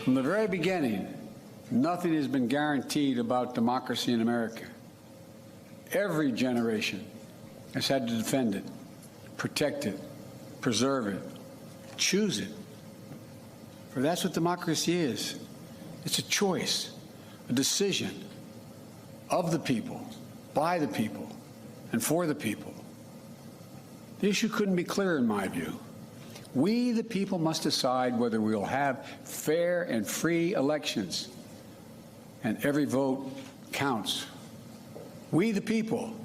From the very beginning, nothing has been guaranteed about democracy in America. Every generation has had to defend it, protect it, preserve it, choose it. For that's what democracy is. It's a choice, a decision of the people, by the people, and for the people. The issue couldn't be clearer in my view. We, the people, must decide whether we will have fair and free elections, and every vote counts. We, the people,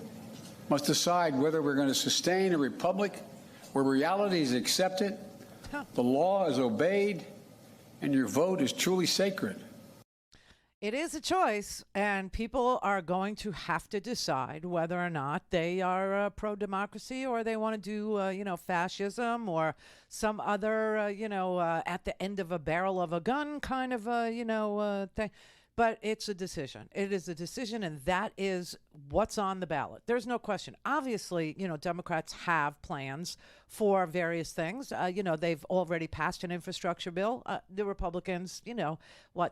must decide whether we're going to sustain a republic where reality is accepted, the law is obeyed, and your vote is truly sacred. It is a choice, and people are going to have to decide whether or not they are pro-democracy or they want to do, fascism or some other, at the end of a barrel of a gun kind of, thing. But it's a decision. It is a decision, and that is what's on the ballot. There's no question. Obviously, Democrats have plans for various things. They've already passed an infrastructure bill. The Republicans,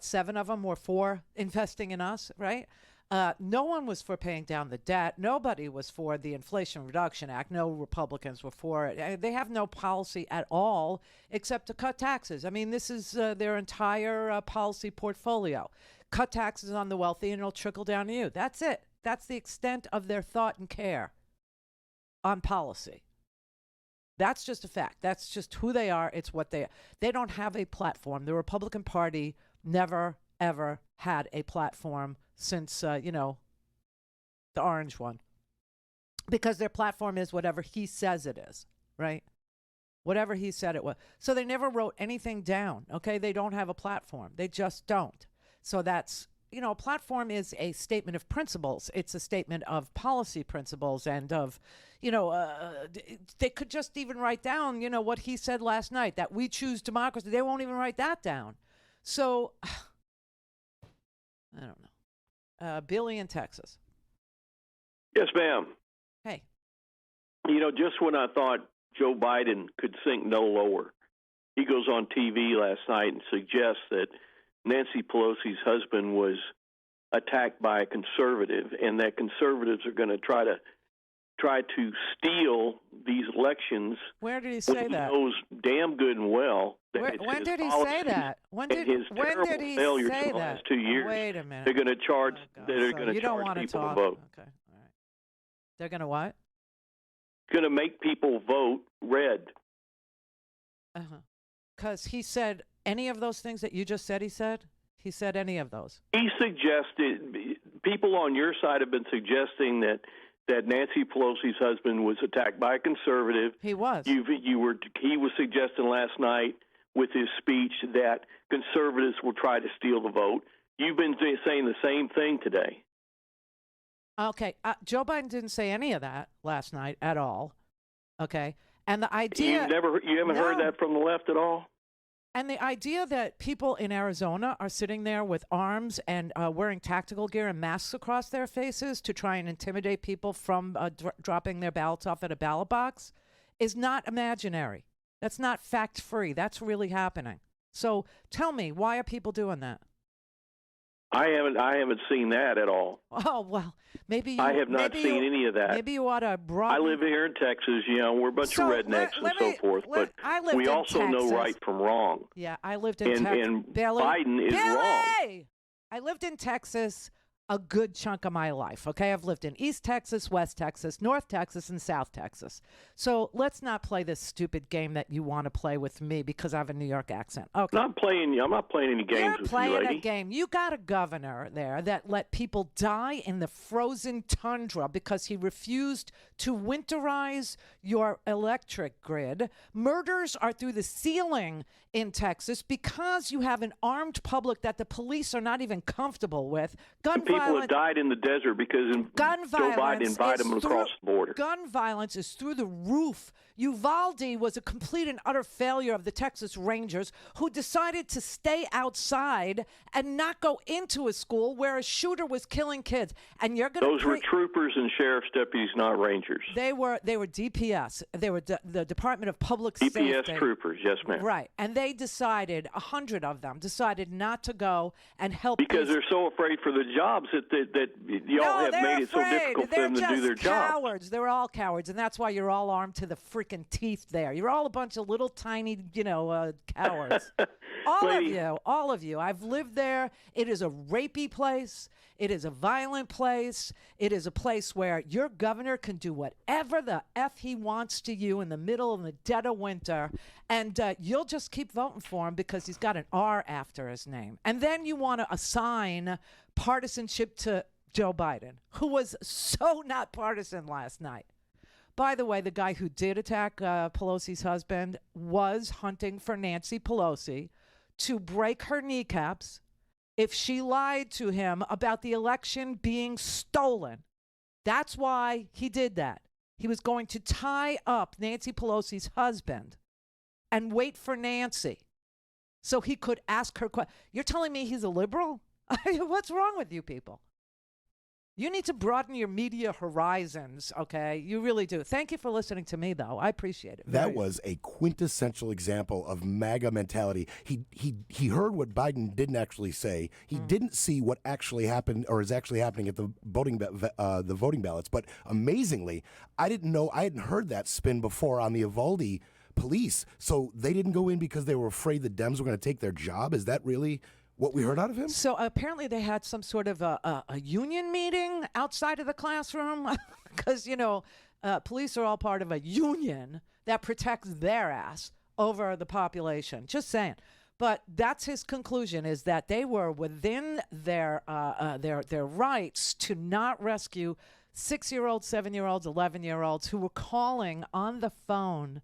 7 of them were for investing in us, right? No one was for paying down the debt. Nobody was for the Inflation Reduction Act. No Republicans were for it. They have no policy at all except to cut taxes. I mean, this is their entire policy portfolio. Cut taxes on the wealthy and it'll trickle down to you. That's it. That's the extent of their thought and care on policy. That's just a fact. That's just who they are. It's what they are. They don't have a platform. The Republican Party never, ever had a platform since, the orange one. Because their platform is whatever he says it is, right? Whatever he said it was. So they never wrote anything down, okay? They don't have a platform. They just don't. So that's, a platform is a statement of principles. It's a statement of policy principles and of, they could just even write down, what he said last night, that we choose democracy. They won't even write that down. So, I don't know. Billy in Texas. Yes, ma'am. Hey. Just when I thought Joe Biden could sink no lower, he goes on TV last night and suggests that Nancy Pelosi's husband was attacked by a conservative, and that conservatives are going to try to steal these elections. Where did he say that? He knows damn good and well that when did he say that? When did he say that? Last 2 years. Wait a minute. They're going to charge. They're So going to you don't charge want to people talk. to vote. Okay, all right. They're going to what? Going to make people vote red. Because he said any of those things that you just said. He said any of those. He suggested, people on your side have been suggesting that Nancy Pelosi's husband was attacked by a conservative. He was. He was suggesting last night with his speech that conservatives will try to steal the vote. You've been saying the same thing today. Okay, Joe Biden didn't say any of that last night at all. Okay, and the idea you haven't heard that from the left at all. And the idea that people in Arizona are sitting there with arms and wearing tactical gear and masks across their faces to try and intimidate people from dropping their ballots off at a ballot box is not imaginary. That's not fact-free. That's really happening. So tell me, why are people doing that? I haven't seen that at all. Oh, well, maybe I have not seen any of that. Maybe you ought to broaden. I live here in Texas. We're a bunch of rednecks and so forth. But we also know right from wrong. Yeah, I lived in Texas. And Biden is wrong. I lived in Texas a good chunk of my life, okay? I've lived in East Texas, West Texas, North Texas, and South Texas. So let's not play this stupid game that you want to play with me because I have a New York accent. Okay. I'm not playing any games with you, lady. You're playing a game. You got a governor there that let people die in the frozen tundra because he refused to winterize your electric grid. Murders are through the ceiling in Texas because you have an armed public that the police are not even comfortable with. People have died in the desert because Joe Biden invited them across the border. Gun violence is through the roof. Uvalde was a complete and utter failure of the Texas Rangers, who decided to stay outside and not go into a school where a shooter was killing kids. And you're going to Those were troopers and sheriff's deputies, not rangers. They were DPS. They were the Department of Public Safety. DPS troopers, yes, ma'am. Right. And they decided, 100 of them decided not to go and help. Because they're so afraid for the jobs that y'all have made it so difficult for them to do their job. Cowards. They're all cowards, and that's why you're all armed to the freaking teeth there. You're all a bunch of little tiny, cowards. All of you. I've lived there. It is a rapey place. It is a violent place. It is a place where your governor can do whatever the F he wants to you in the middle of the dead of winter, and you'll just keep voting for him because he's got an R after his name. And then you want to assign partisanship to Joe Biden, who was so not partisan last night. By the way, the guy who did attack Pelosi's husband was hunting for Nancy Pelosi to break her kneecaps if she lied to him about the election being stolen. That's why he did that. He was going to tie up Nancy Pelosi's husband and wait for Nancy so he could ask her questions. You're telling me he's a liberal? What's wrong with you people? You need to broaden your media horizons, okay? You really do. Thank you for listening to me, though. I appreciate it. That was a quintessential example of MAGA mentality. He heard what Biden didn't actually say. He didn't see what actually happened or is actually happening at the voting ballots. But amazingly, I hadn't heard that spin before on the Uvalde police. So they didn't go in because they were afraid the Dems were going to take their job? Is that really what we heard out of him? So apparently they had some sort of a union meeting outside of the classroom because, police are all part of a union that protects their ass over the population. Just saying. But that's his conclusion, is that they were within their rights to not rescue 6-year-olds, 7-year-olds, 11-year-olds who were calling on the phone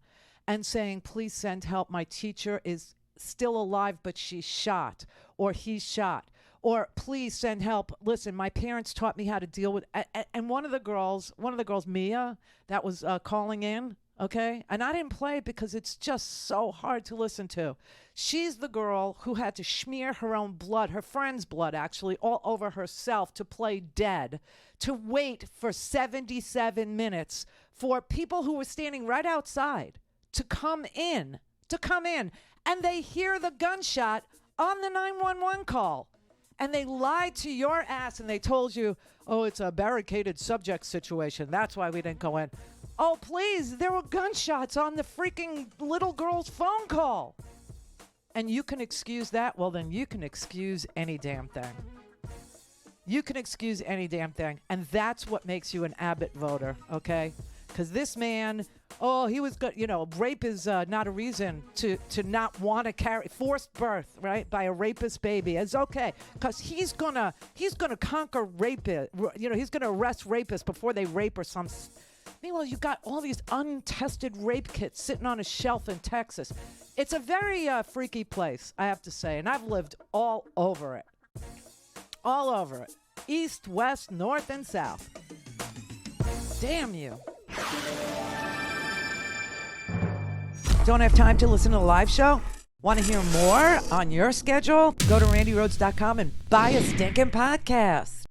and saying, please send help. My teacher is still alive, but she's shot, or he's shot, or please send help. Listen, my parents taught me how to deal with, and one of the girls, Mia, that was calling in, okay? And I didn't play it because it's just so hard to listen to. She's the girl who had to smear her own blood, her friend's blood actually, all over herself to play dead, to wait for 77 minutes for people who were standing right outside to come in. And they hear the gunshot on the 911 call. And they lied to your ass and they told you, oh, it's a barricaded subject situation. That's why we didn't go in. Oh, please, there were gunshots on the freaking little girl's phone call. And you can excuse that? Well, then you can excuse any damn thing. You can excuse any damn thing. And that's what makes you an Abbott voter, okay? Because this man, he was good. Rape is not a reason to not want to carry forced birth, right, by a rapist baby. It's okay because he's gonna conquer rape. He's gonna arrest rapists before they rape or some. Meanwhile, you got all these untested rape kits sitting on a shelf in Texas. It's a very freaky place, I have to say, and I've lived all over it, east, west, north, and south. Damn you. Don't have time to listen to the live show? Want to hear more on your schedule? Go to randyrhodes.com and buy a stinking podcast.